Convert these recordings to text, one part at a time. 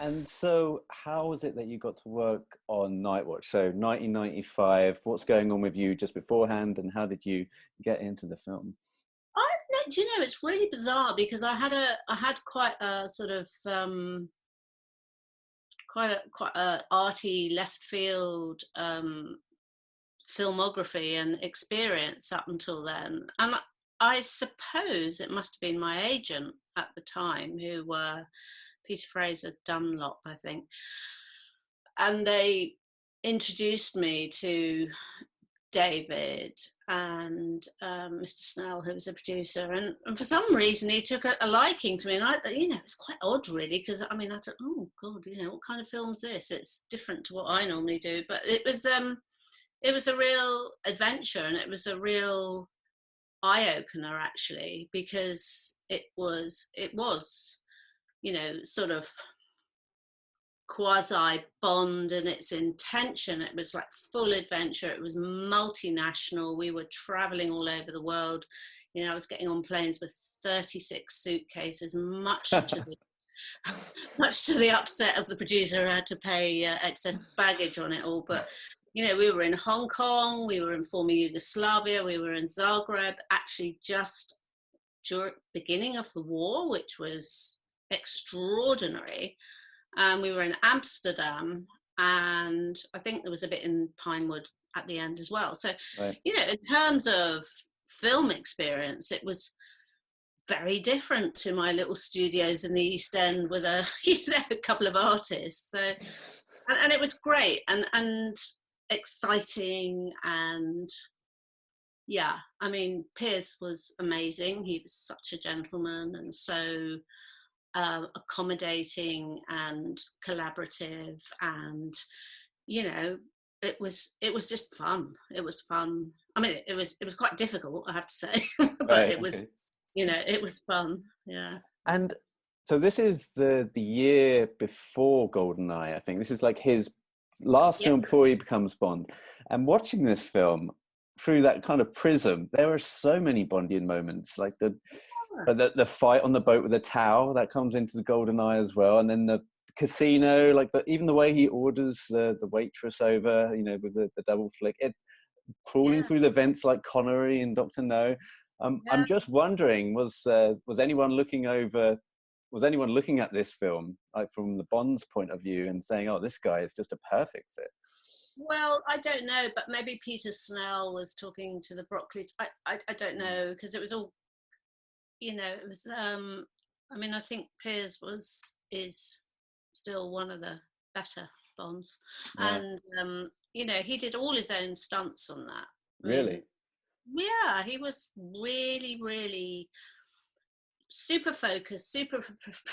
And so how was it that you got to work on Night Watch? So 1995, what's going on with you just beforehand, and how did you get into the film? Do you know, it's really bizarre because I had quite a sort of quite a arty left field filmography and experience up until then, and I suppose it must have been my agent at the time, who were Peter Fraser Dunlop, I think, and they introduced me to David and Mr. Snell, who was a producer, and for some reason he took a liking to me, and it's quite odd, really, because I thought, oh God, what kind of film's this? It's different to what I normally do, but it was a real adventure, and it was a real eye opener, actually, because it was sort of quasi Bond in its intention. It was like full adventure. It was multinational. We were traveling all over the world. I was getting on planes with 36 suitcases, much to the upset of the producer, who had to pay excess baggage on it all. But we were in Hong Kong, we were in former Yugoslavia, we were in Zagreb, actually just during the beginning of the war, which was extraordinary. And we were in Amsterdam, and I think there was a bit in Pinewood at the end as well. So, Right. In terms of film experience, it was very different to my little studios in the East End with a couple of artists. So, and it was great and exciting, and yeah, Piers was amazing. He was such a gentleman and so accommodating and collaborative, and it was just fun. It was fun. It was quite difficult, I have to say, but Right, it was okay. it was fun. Yeah. And so this is the year before GoldenEye, I think. This is like his last Yeah. film before he becomes Bond. And watching this film through that kind of prism, there are so many Bondian moments, like the fight on the boat with the towel that comes into the GoldenEye as well, and then the casino, like even the way he orders the waitress over, with the double flick, it crawling Yeah. through the vents like Connery in Dr. No. I'm Yeah. just wondering, was anyone looking at this film, like from the Bond's point of view, and saying, "Oh, this guy is just a perfect fit"? Well, I don't know, but maybe Peter Snell was talking to the Broccoli's. I don't know, because it was all, it was. I think Piers is still one of the better Bonds, Right. and he did all his own stunts on that. Really? Yeah, he was really, really super focused, super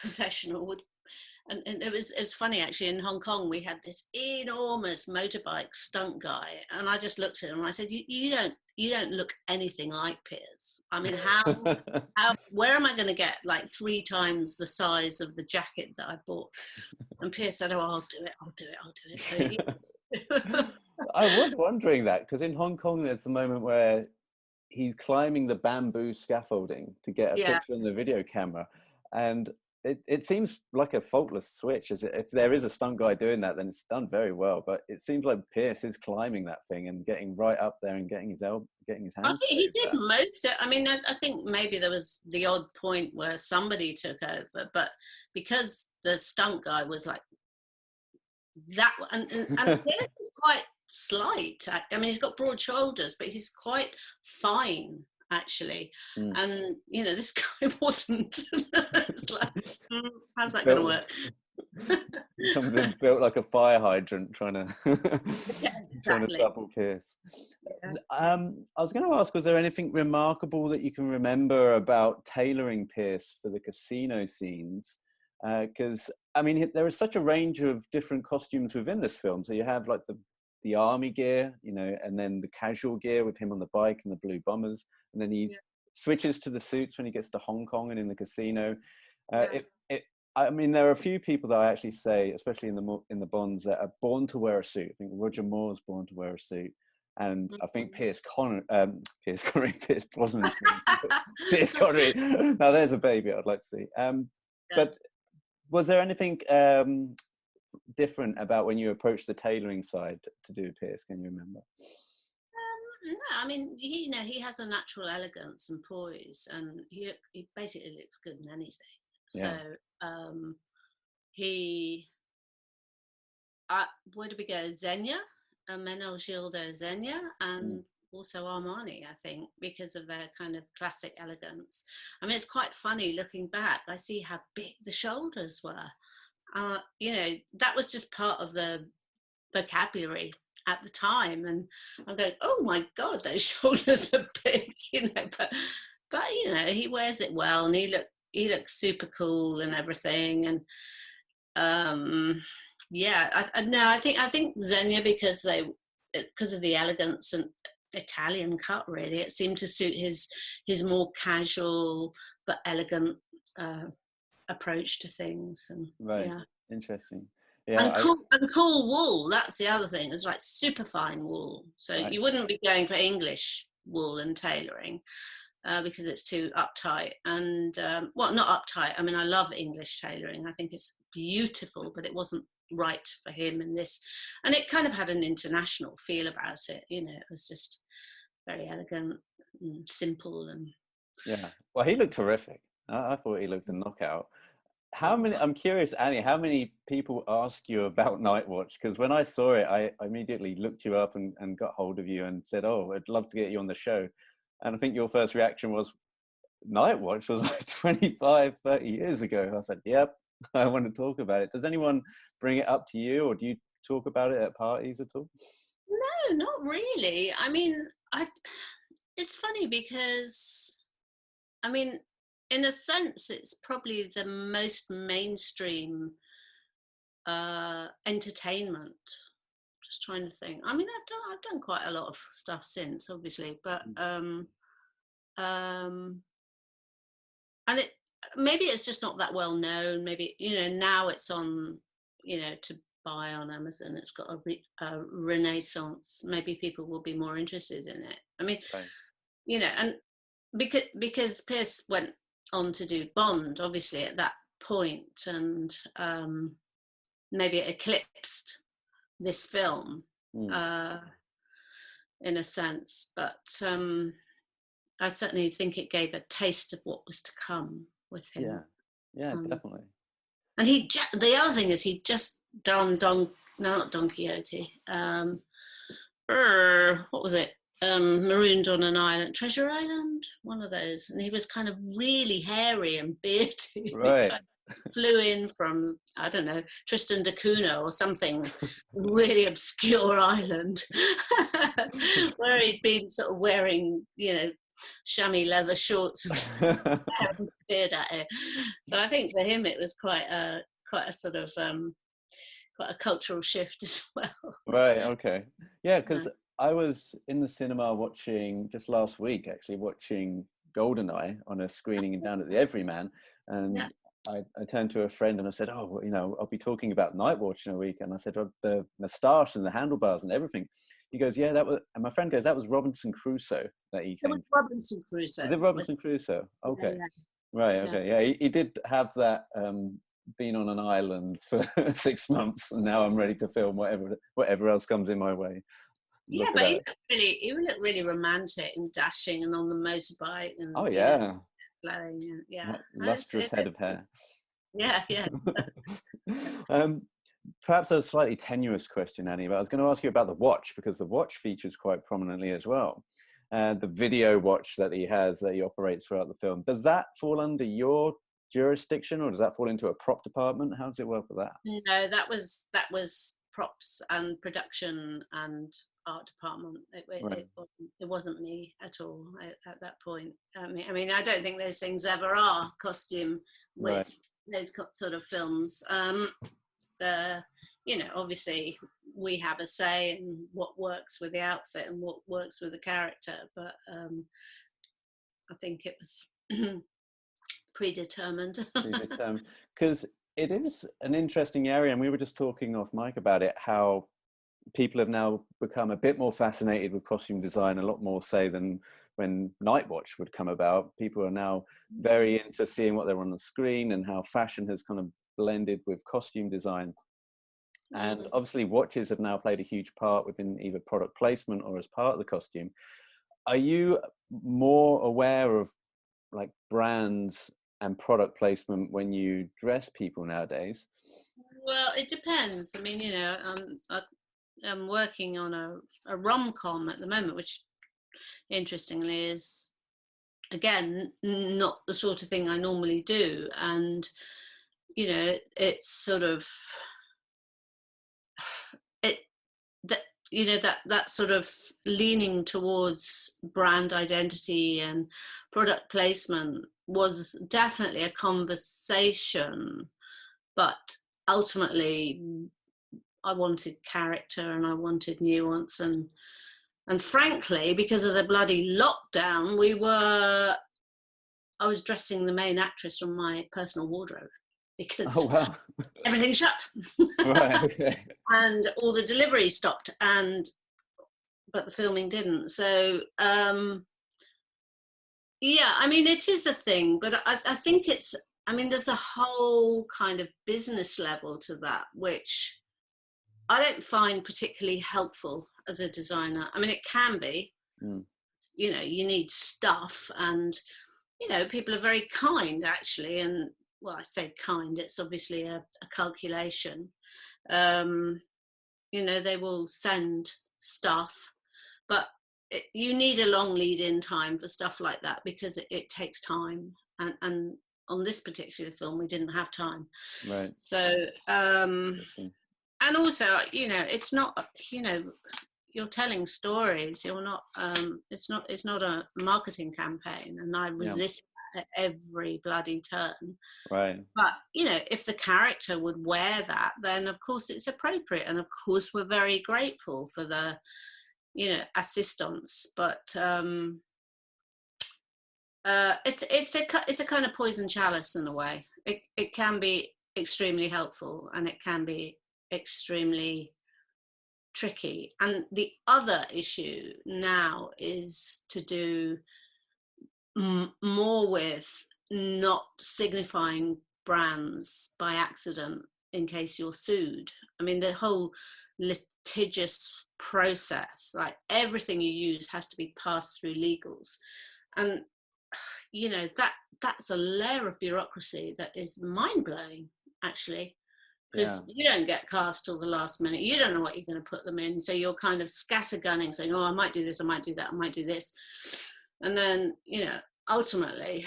professional. And it was funny, actually. In Hong Kong, we had this enormous motorbike stunt guy, and I just looked at him and I said, you don't look anything like Piers. Where am I going to get like 3 times the size of the jacket that I bought? And Piers said, "Oh, I'll do it." So I was wondering that, because in Hong Kong, there's the moment where he's climbing the bamboo scaffolding to get a yeah. picture on the video camera, and it seems like a faultless switch. If there is a stunt guy doing that, then it's done very well. But it seems like Pierce is climbing that thing and getting right up there and getting his I hands think he over did that. most of it. I think maybe there was the odd point where somebody took over, but because the stunt guy was like that, and Pierce is quite slight. He's got broad shoulders, but he's quite fine, actually. Mm. And this guy wasn't. It's like, how's that going to Built, work? comes in built like a fire hydrant, trying to Yeah, trying to exactly. double Pierce. Yeah. I was going to ask, was there anything remarkable that you can remember about tailoring Pierce for the casino scenes? Because there is such a range of different costumes within this film. So you have like the army gear, and then the casual gear with him on the bike and the blue bombers, and then he Yeah. switches to the suits when he gets to Hong Kong and in the casino. Yeah. There are a few people that I actually say, especially in the Bonds, that are born to wear a suit. I think Roger Moore's born to wear a suit, and I think Pierce Brosnan, Pierce Connery. Now there's a baby I'd like to see. Yeah. But Was there anything different about when you approached the tailoring side to do Pierce? Can you remember? No, I mean, he has a natural elegance and poise, and he basically looks good in anything. Yeah. So he, where do we go? Zegna, Menel Gildo Zegna, and also Armani, I think, because of their kind of classic elegance. I mean, it's quite funny looking back. I see how big the shoulders were. That was just part of the vocabulary at the time, and I'm going, oh my god, those shoulders are big, but he wears it well, and he looks super cool and everything. And I think Xenia, because of the elegance and Italian cut, really, it seemed to suit his more casual but elegant approach to things. And Right. yeah, Interesting. and Yeah. cool wool. That's the other thing. It's like super fine wool. So Right. you wouldn't be going for English wool and tailoring because it's too uptight. And not uptight. I mean, I love English tailoring. I think it's beautiful, but it wasn't right for him in this. And it kind of had an international feel about it. It was just very elegant and simple. And Yeah. Well, he looked terrific. I thought he looked a knockout. I'm curious, Annie, how many people ask you about Night Watch? Because when I saw it, I immediately looked you up and got hold of you and said, oh, I'd love to get you on the show. And I think your first reaction was, Night Watch was like 25, 30 years ago. I said, yep, I want to talk about it. Does anyone bring it up to you, or do you talk about it at parties at all? No, not really. I mean, it's funny because, I mean, in a sense, it's probably the most mainstream entertainment. Just trying to think. I mean, I've done quite a lot of stuff since, obviously, but and it maybe it's just not that well known. Maybe now it's on to buy on Amazon. It's got a renaissance. Maybe people will be more interested in it. I mean, Right. And because Pierce went on to do Bond, obviously at that point, and maybe it eclipsed this film in a sense, but I certainly think it gave a taste of what was to come with him. Yeah, definitely. And the other thing is he just done not Don Quixote. What was it? Marooned on an island, Treasure Island, one of those. And he was kind of really hairy and bearded. Right. Kind of flew in from, I don't know, Tristan da Cunha or something, really obscure island, where he'd been sort of wearing, chamois leather shorts and beard at it. So I think for him it was quite a sort of quite a cultural shift as well. Right. Okay. Yeah, because I was in the cinema just last week, watching GoldenEye on a screening down at the Everyman, and I turned to a friend and I said, "Oh, I'll be talking about Night Watch in a week." And I said, "Oh, the moustache and the handlebars and everything." He goes, "Yeah, that was." And my friend goes, "That was Robinson Crusoe that he came." It was Robinson Crusoe. Was it Robinson Crusoe? Okay. Yeah. Right. Okay. Yeah, he did have that. Been on an island for 6 months, and now I'm ready to film whatever else comes in my way. Yeah, but he looked really romantic and dashing and on the motorbike and flowing. Yeah, lustrous head of hair. Yeah. Perhaps a slightly tenuous question, Annie, but I was going to ask you about the watch, because the watch features quite prominently as well. The video watch that he operates throughout the film, does that fall under your jurisdiction, or does that fall into a prop department? How does it work with that? No, that was props and production and art department. It wasn't me at all at that point. I mean, I don't think those things ever are costume with those sort of films. So, obviously we have a say in what works with the outfit and what works with the character, but I think it was predetermined. Because it is an interesting area, and we were just talking off mic about it, how people have now become a bit more fascinated with costume design, a lot more, say, than when Night Watch would come about. People are now very into seeing what they're on the screen, and how fashion has kind of blended with costume design. And obviously watches have now played a huge part within either product placement or as part of the costume. Are you more aware of like brands and product placement when you dress people nowadays? Well, it depends. I mean, I'm working on a rom-com at the moment, which interestingly is, again, not the sort of thing I normally do. And, it's sort of, it, that, that sort of leaning towards brand identity and product placement was definitely a conversation, but ultimately I wanted character and I wanted nuance, and frankly, because of the bloody lockdown, I was dressing the main actress from my personal wardrobe because Oh wow. everything shut. Right, okay. And all the deliveries stopped, but the filming didn't. So yeah, I mean, it is a thing, but I think there's a whole kind of business level to that, which I don't find particularly helpful as a designer. I mean, it can be, you need stuff, and, people are very kind, actually. And, well, I say kind, it's obviously a calculation. They will send stuff, but you need a long lead-in time for stuff like that, because it takes time. And on this particular film, we didn't have time. Right. So, and also, it's not, you're telling stories. You're not. It's not a marketing campaign, and I resist that at every bloody turn. Right. But if the character would wear that, then of course it's appropriate, and of course we're very grateful for the, assistance. But it's a kind of poison chalice in a way. It can be extremely helpful, and it can be extremely tricky. And the other issue now is to do more with not signifying brands by accident in case you're sued. I mean, the whole litigious process, like everything you use has to be passed through legals, and that's a layer of bureaucracy that is mind-blowing, actually, because you don't get cast till the last minute. You don't know what you're going to put them in, so you're kind of scattergunning, saying, oh, I might do this, I might do that, I might do this. And then ultimately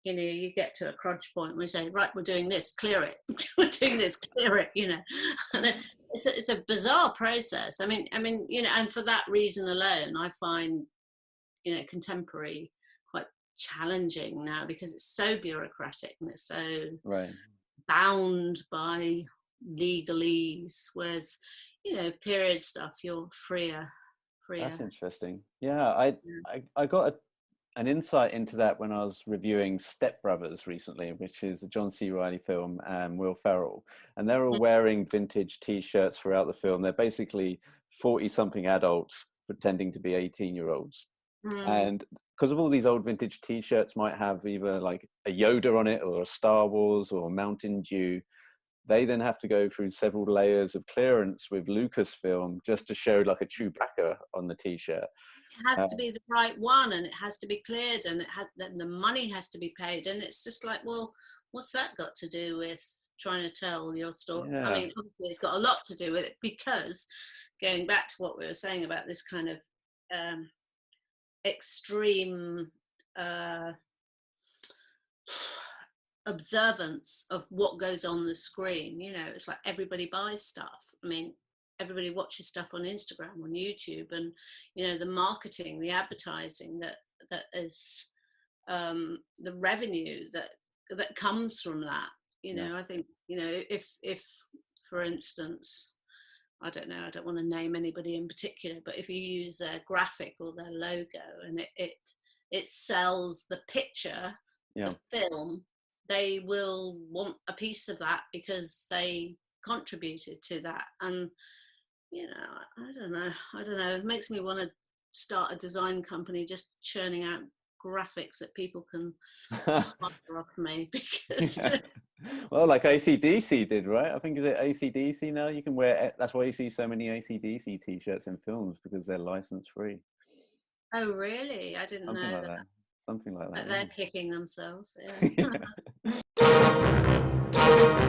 you get to a crunch point where you say, right, we're doing this, clear it. We're doing this, clear it. And it's a bizarre process. I mean and for that reason alone, I find contemporary quite challenging now, because it's so bureaucratic and it's so bound by legalese, whereas period stuff, you're freer. That's interesting. Yeah, I got an insight into that when I was reviewing Step Brothers recently, which is a John C. Reilly film, and Will Ferrell, and they're all wearing vintage T-shirts throughout the film. They're basically 40-something adults pretending to be 18-year-olds. And because of all these old vintage T-shirts might have either like a Yoda on it or a Star Wars or Mountain Dew, they then have to go through several layers of clearance with Lucasfilm just to show like a Chewbacca on the T-shirt. It has to be the right one, and it has to be cleared, and then the money has to be paid, and it's just like, well, what's that got to do with trying to tell your story? I mean, obviously it's got a lot to do with it, because going back to what we were saying about this kind of extreme observance of what goes on the screen. It's like everybody buys stuff. I mean, everybody watches stuff on Instagram, on YouTube, and the marketing, the advertising that is the revenue that comes from that. I think if for instance, I don't know, I don't want to name anybody in particular, but if you use their graphic or their logo and it sells the picture, the film, they will want a piece of that because they contributed to that. And I don't know, it makes me want to start a design company just churning out graphics that people can fire off me because Yeah. Well, like AC/DC did, right? I think is it AC/DC now? You can wear. That's why you see so many AC/DC t-shirts in films, because they're license free. oh really? I didn't Something know like that. that. Something like that. They're Yeah. kicking themselves. Yeah. Yeah.